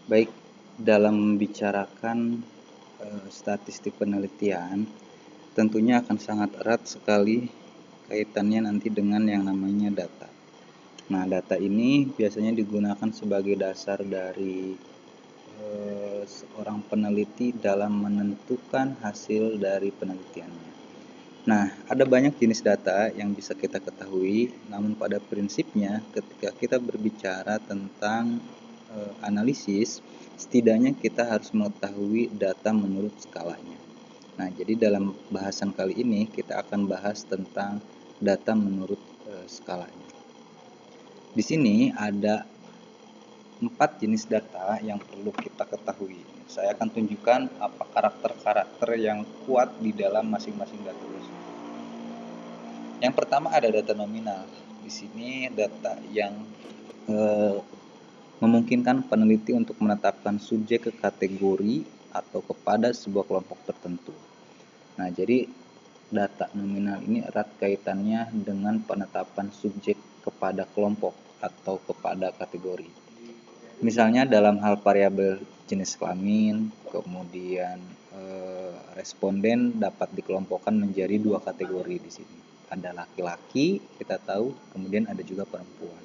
Baik, dalam membicarakan statistik penelitian, tentunya akan sangat erat sekali kaitannya nanti dengan yang namanya data. Nah, data ini biasanya digunakan sebagai dasar dari seorang peneliti dalam menentukan hasil dari penelitiannya. Nah, ada banyak jenis data yang bisa kita ketahui, namun pada prinsipnya ketika kita berbicara tentang analisis, setidaknya kita harus mengetahui data menurut skalanya. Nah, jadi dalam bahasan kali ini kita akan bahas tentang data menurut skalanya. Di sini ada 4 jenis data yang perlu kita ketahui. Saya akan tunjukkan apa karakter-karakter yang kuat di dalam masing-masing data tersebut. Yang pertama ada data nominal. Di sini data yang memungkinkan peneliti untuk menetapkan subjek ke kategori atau kepada sebuah kelompok tertentu. Nah, jadi data nominal ini erat kaitannya dengan penetapan subjek kepada kelompok atau kepada kategori. Misalnya dalam hal variabel jenis kelamin, kemudian responden dapat dikelompokkan menjadi 2 kategori di sini. Ada laki-laki, kita tahu, kemudian ada juga perempuan.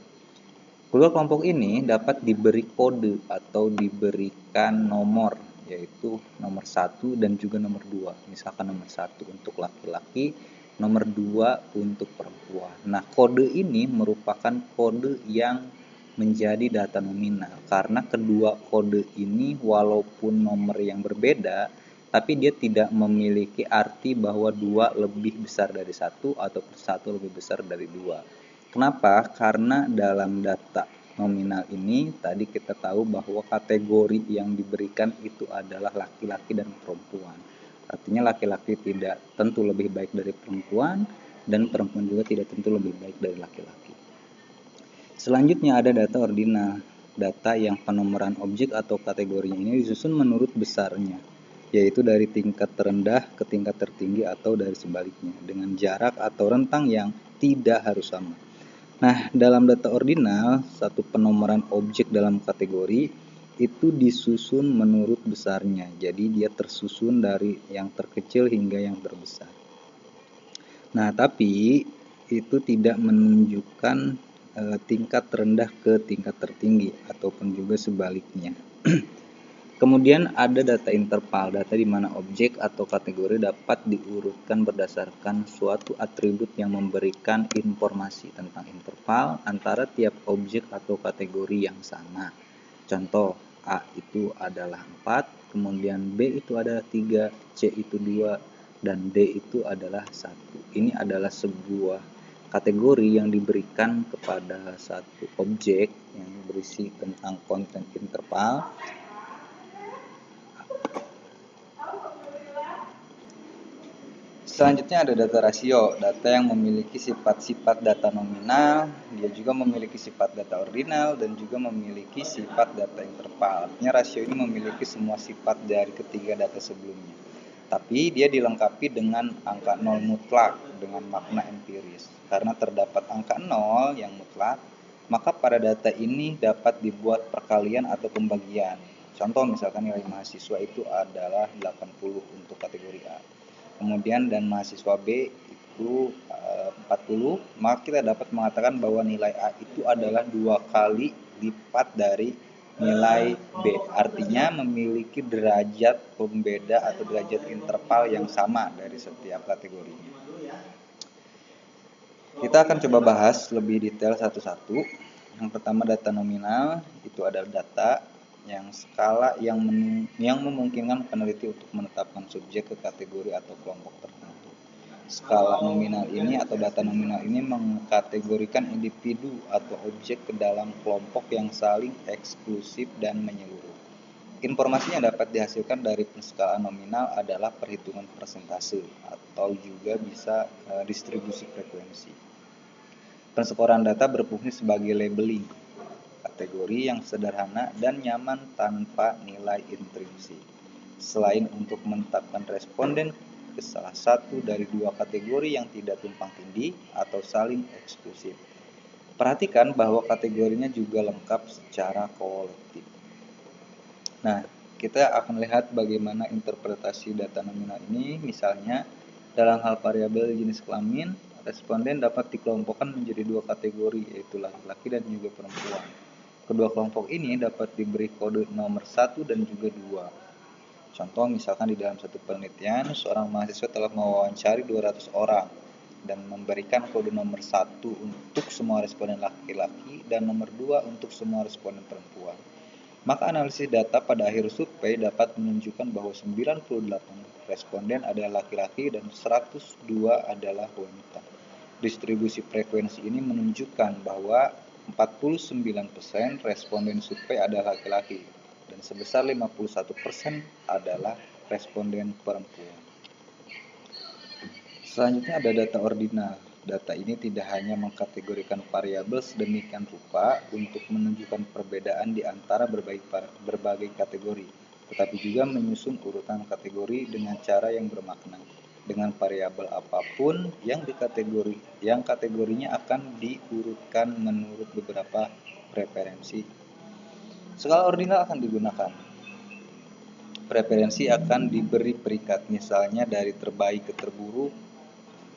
Kedua kelompok ini dapat diberi kode atau diberikan nomor, yaitu nomor 1 dan juga nomor 2. Misalkan nomor 1 untuk laki-laki, nomor 2 untuk perempuan. Nah, kode ini merupakan kode yang menjadi data nominal karena kedua kode ini walaupun nomor yang berbeda, tapi dia tidak memiliki arti bahwa 2 lebih besar dari 1 atau 1 lebih besar dari 2. Kenapa? Karena dalam data nominal ini tadi kita tahu bahwa kategori yang diberikan itu adalah laki-laki dan perempuan. Artinya laki-laki tidak tentu lebih baik dari perempuan dan perempuan juga tidak tentu lebih baik dari laki-laki. Selanjutnya ada data ordinal, data yang penomoran objek atau kategorinya ini disusun menurut besarnya, yaitu dari tingkat terendah ke tingkat tertinggi atau dari sebaliknya, dengan jarak atau rentang yang tidak harus sama. Nah, dalam data ordinal, satu penomoran objek dalam kategori itu disusun menurut besarnya. Jadi dia tersusun dari yang terkecil hingga yang terbesar. Nah, tapi itu tidak menunjukkan tingkat terendah ke tingkat tertinggi ataupun juga sebaliknya. Kemudian ada data interval, data di mana objek atau kategori dapat diurutkan berdasarkan suatu atribut yang memberikan informasi tentang interval antara tiap objek atau kategori yang sama. Contoh, A itu adalah 4, kemudian B itu adalah 3, C itu 2, dan D itu adalah 1. Ini adalah sebuah kategori yang diberikan kepada satu objek yang berisi tentang konten interval. Selanjutnya ada data rasio, data yang memiliki sifat-sifat data nominal, dia juga memiliki sifat data ordinal dan juga memiliki sifat data interval. Artinya rasio ini memiliki semua sifat dari ketiga data sebelumnya. Tapi dia dilengkapi dengan angka 0 mutlak dengan makna empiris. Karena terdapat angka 0 yang mutlak, maka pada data ini dapat dibuat perkalian atau pembagian. Contoh misalkan nilai mahasiswa itu adalah 80 untuk kategori A. Kemudian dan mahasiswa B itu 40, maka kita dapat mengatakan bahwa nilai A itu adalah 2 kali lipat dari nilai B. Artinya memiliki derajat pembeda atau derajat interval yang sama dari setiap kategorinya. Kita akan coba bahas lebih detail satu-satu. Yang pertama data nominal, itu adalah data yang skala yang memungkinkan peneliti untuk menetapkan subjek ke kategori atau kelompok tertentu. Skala nominal ini atau data nominal ini mengkategorikan individu atau objek ke dalam kelompok yang saling eksklusif dan menyeluruh. Informasi yang dapat dihasilkan dari penskalaan nominal adalah perhitungan persentase atau juga bisa distribusi frekuensi. Penskoran data berfungsi sebagai labeling kategori yang sederhana dan nyaman tanpa nilai intrinsik. Selain untuk menetapkan responden ke salah satu dari 2 kategori yang tidak tumpang tindih atau saling eksklusif. Perhatikan bahwa kategorinya juga lengkap secara kolektif. Nah, kita akan lihat bagaimana interpretasi data nominal ini. Misalnya, dalam hal variabel jenis kelamin, responden dapat dikelompokkan menjadi dua kategori, yaitu laki-laki dan juga perempuan. Kedua kelompok ini dapat diberi kode nomor 1 dan juga 2. Contoh, misalkan di dalam satu penelitian, seorang mahasiswa telah mewawancari 200 orang dan memberikan kode nomor 1 untuk semua responden laki-laki dan nomor 2 untuk semua responden perempuan. Maka analisis data pada akhir survei dapat menunjukkan bahwa 98 responden adalah laki-laki dan 102 adalah wanita. Distribusi frekuensi ini menunjukkan bahwa 49% responden survei adalah laki-laki dan sebesar 51% adalah responden perempuan. Selanjutnya ada data ordinal. Data ini tidak hanya mengkategorikan variabel sedemikian rupa untuk menunjukkan perbedaan di antara berbagai kategori, tetapi juga menyusun urutan kategori dengan cara yang bermakna. Dengan variabel apapun yang kategorinya akan diurutkan menurut beberapa preferensi. Skala ordinal akan digunakan. Preferensi akan diberi peringkat, misalnya dari terbaik ke terburuk,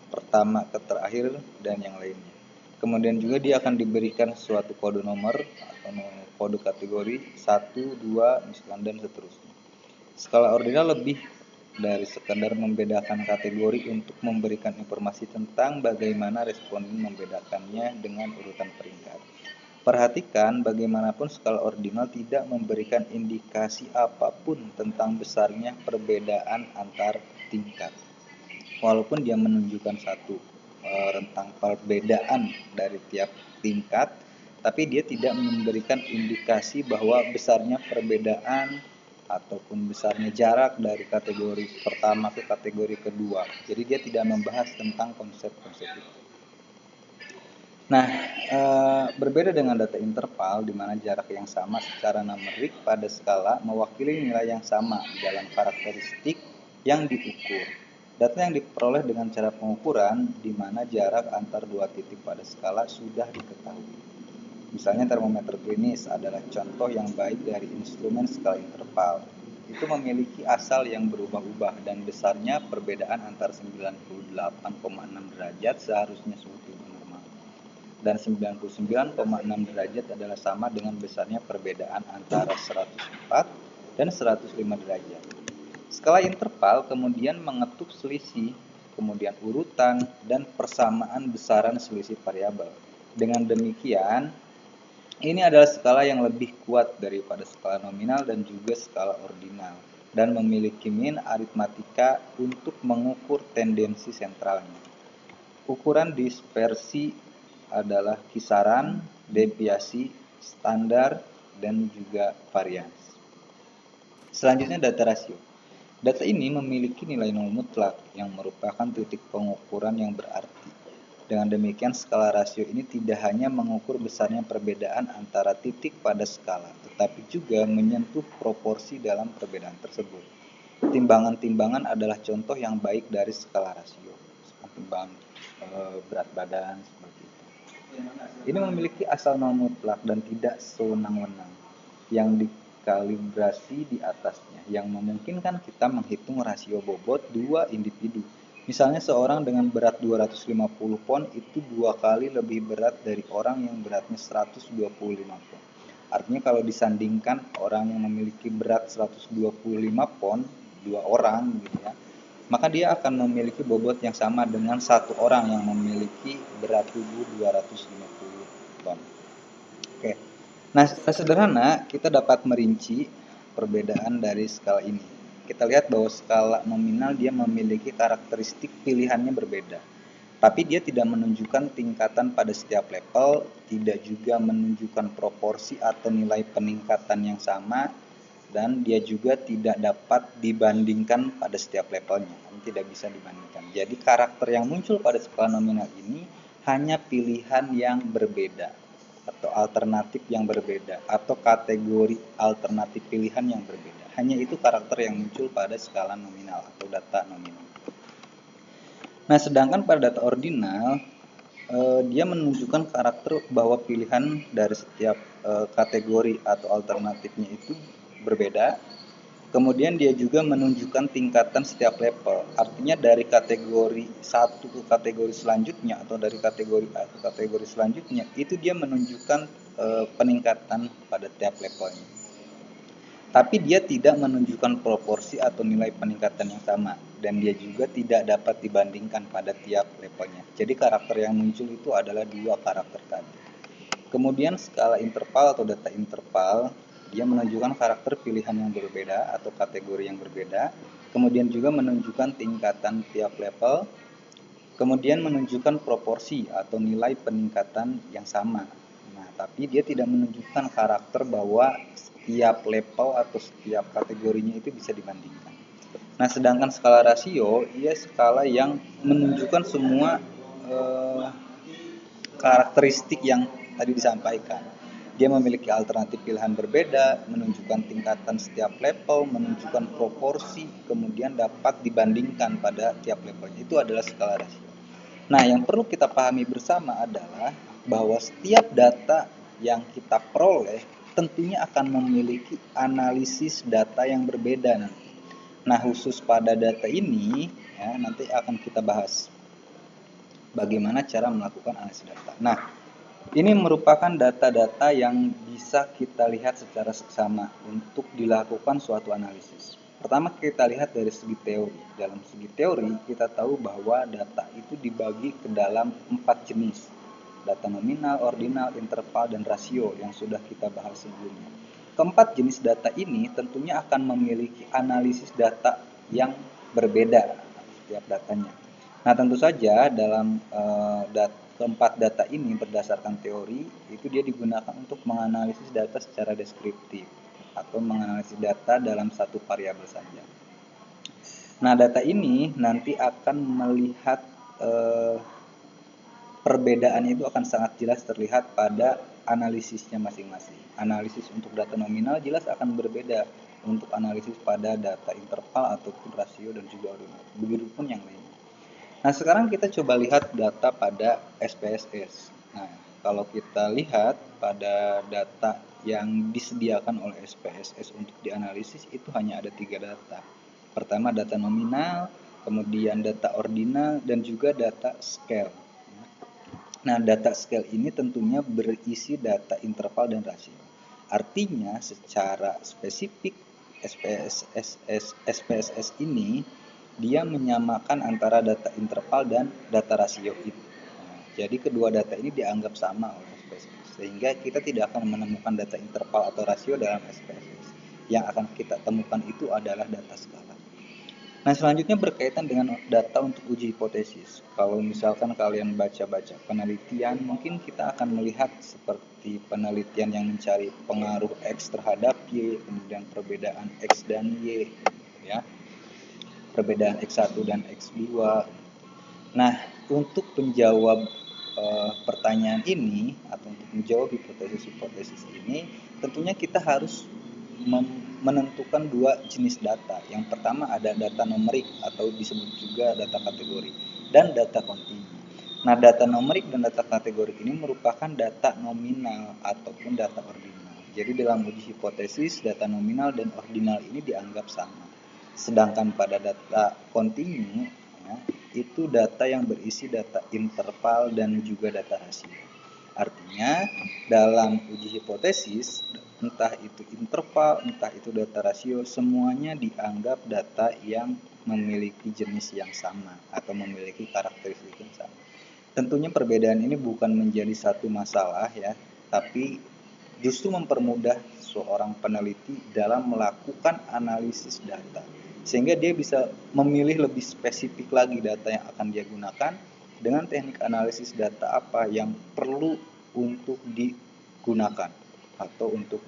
pertama ke terakhir, dan yang lainnya. Kemudian juga dia akan diberikan suatu kode nomor atau kode kategori 1, 2, misalkan, dan seterusnya. Skala ordinal lebih dari sekadar membedakan kategori untuk memberikan informasi tentang bagaimana responden membedakannya dengan urutan peringkat. Perhatikan, bagaimanapun skala ordinal tidak memberikan indikasi apapun tentang besarnya perbedaan antar tingkat. Walaupun dia menunjukkan satu rentang perbedaan dari tiap tingkat, tapi dia tidak memberikan indikasi bahwa besarnya perbedaan ataupun besarnya jarak dari kategori pertama ke kategori kedua. Jadi dia tidak membahas tentang konsep-konsep itu. Nah, berbeda dengan data interval di mana jarak yang sama secara numerik pada skala mewakili nilai yang sama dalam karakteristik yang diukur. Data yang diperoleh dengan cara pengukuran di mana jarak antar dua titik pada skala sudah diketahui. Misalnya termometer klinis adalah contoh yang baik dari instrumen skala interval. Itu memiliki asal yang berubah-ubah dan besarnya perbedaan antar 98,6 derajat seharusnya suhu tubuh normal. Dan 99,6 derajat adalah sama dengan besarnya perbedaan antara 104 dan 105 derajat. Skala interval kemudian mengetuk selisih, kemudian urutan, dan persamaan besaran selisih variabel. Dengan demikian, ini adalah skala yang lebih kuat daripada skala nominal dan juga skala ordinal, dan memiliki min aritmatika untuk mengukur tendensi sentralnya. Ukuran dispersi adalah kisaran, deviasi, standar, dan juga varians. Selanjutnya data rasio. Data ini memiliki nilai nol mutlak yang merupakan titik pengukuran yang berarti. Dengan demikian, skala rasio ini tidak hanya mengukur besarnya perbedaan antara titik pada skala, tetapi juga menyentuh proporsi dalam perbedaan tersebut. Timbangan-timbangan adalah contoh yang baik dari skala rasio, seperti timbangan berat badan, seperti itu. Ini memiliki asal nol mutlak dan tidak sewenang-wenang yang kalibrasi di atasnya yang memungkinkan kita menghitung rasio bobot dua individu. Misalnya seorang dengan berat 250 pon itu 2 kali lebih berat dari orang yang beratnya 125 pon. Artinya kalau disandingkan orang yang memiliki berat 125 pon, 2 orang gitu ya, maka dia akan memiliki bobot yang sama dengan satu orang yang memiliki berat tubuh 250 ton. Oke. Nah, secara sederhana kita dapat merinci perbedaan dari skala ini. Kita lihat bahwa skala nominal dia memiliki karakteristik pilihannya berbeda. Tapi dia tidak menunjukkan tingkatan pada setiap level, tidak juga menunjukkan proporsi atau nilai peningkatan yang sama, dan dia juga tidak dapat dibandingkan pada setiap levelnya. Tidak bisa dibandingkan. Jadi karakter yang muncul pada skala nominal ini hanya pilihan yang berbeda, atau alternatif yang berbeda, atau kategori alternatif pilihan yang berbeda. Hanya itu karakter yang muncul pada skala nominal atau data nominal. Nah, sedangkan pada data ordinal, dia menunjukkan karakter bahwa pilihan dari setiap kategori atau alternatifnya itu berbeda. Kemudian dia juga menunjukkan tingkatan setiap level. Artinya dari kategori 1 ke kategori selanjutnya atau dari kategori A ke kategori selanjutnya itu dia menunjukkan peningkatan pada tiap levelnya. Tapi dia tidak menunjukkan proporsi atau nilai peningkatan yang sama dan dia juga tidak dapat dibandingkan pada tiap levelnya. Jadi karakter yang muncul itu adalah 2 karakter tadi. Kemudian skala interval atau data interval dia menunjukkan karakter pilihan yang berbeda atau kategori yang berbeda, kemudian juga menunjukkan tingkatan tiap level, kemudian menunjukkan proporsi atau nilai peningkatan yang sama. Nah, tapi dia tidak menunjukkan karakter bahwa setiap level atau setiap kategorinya itu bisa dibandingkan. Nah, sedangkan skala rasio, ia skala yang menunjukkan semua karakteristik yang tadi disampaikan. Dia memiliki alternatif pilihan berbeda, menunjukkan tingkatan setiap level, menunjukkan proporsi, kemudian dapat dibandingkan pada tiap levelnya. Itu adalah skala rasio. Nah, yang perlu kita pahami bersama adalah bahwa setiap data yang kita peroleh tentunya akan memiliki analisis data yang berbeda nanti. Nah, khusus pada data ini ya, nanti akan kita bahas bagaimana cara melakukan analisis data. Nah, ini merupakan data-data yang bisa kita lihat secara seksama untuk dilakukan suatu analisis. Pertama kita lihat dari segi teori. Dalam segi teori kita tahu bahwa data itu dibagi ke dalam 4 jenis. Data nominal, ordinal, interval, dan rasio yang sudah kita bahas sebelumnya. Keempat jenis data ini tentunya akan memiliki analisis data yang berbeda setiap datanya. Nah, tentu saja dalam keempat data ini berdasarkan teori itu dia digunakan untuk menganalisis data secara deskriptif atau menganalisis data dalam satu variabel saja. Nah, data ini nanti akan melihat perbedaan itu akan sangat jelas terlihat pada analisisnya masing-masing. Analisis untuk data nominal jelas akan berbeda untuk analisis pada data interval ataupun rasio dan juga ordinal. Begitupun yang lainnya. Nah, sekarang kita coba lihat data pada SPSS. Nah, kalau kita lihat pada data yang disediakan oleh SPSS untuk dianalisis itu hanya ada 3 data. Pertama data nominal, kemudian data ordinal, dan juga data scale. Nah, data scale ini tentunya berisi data interval dan rasio. Artinya secara spesifik SPSS ini dia menyamakan antara data interval dan data rasio itu. Nah, jadi kedua data ini dianggap sama oleh SPSS, sehingga kita tidak akan menemukan data interval atau rasio dalam SPSS. Yang akan kita temukan itu adalah data skala. Nah, selanjutnya berkaitan dengan data untuk uji hipotesis. Kalau misalkan kalian baca-baca penelitian, mungkin kita akan melihat seperti penelitian yang mencari pengaruh X terhadap Y, kemudian perbedaan X dan Y, ya. Perbedaan X1 dan X2. Nah, untuk menjawab pertanyaan ini atau untuk menjawab hipotesis-hipotesis ini, tentunya kita harus menentukan 2 jenis data. Yang pertama ada data numerik atau disebut juga data kategori dan data kontinu. Nah, data numerik dan data kategori ini merupakan data nominal ataupun data ordinal. Jadi dalam uji hipotesis, data nominal dan ordinal ini dianggap sama. Sedangkan pada data kontinu ya, itu data yang berisi data interval dan juga data rasio. Artinya dalam uji hipotesis entah itu interval, entah itu data rasio, semuanya dianggap data yang memiliki jenis yang sama atau memiliki karakteristik yang sama. Tentunya perbedaan ini bukan menjadi satu masalah ya, tapi justru mempermudah seorang peneliti dalam melakukan analisis data. Sehingga dia bisa memilih lebih spesifik lagi data yang akan dia gunakan dengan teknik analisis data apa yang perlu untuk digunakan atau untuk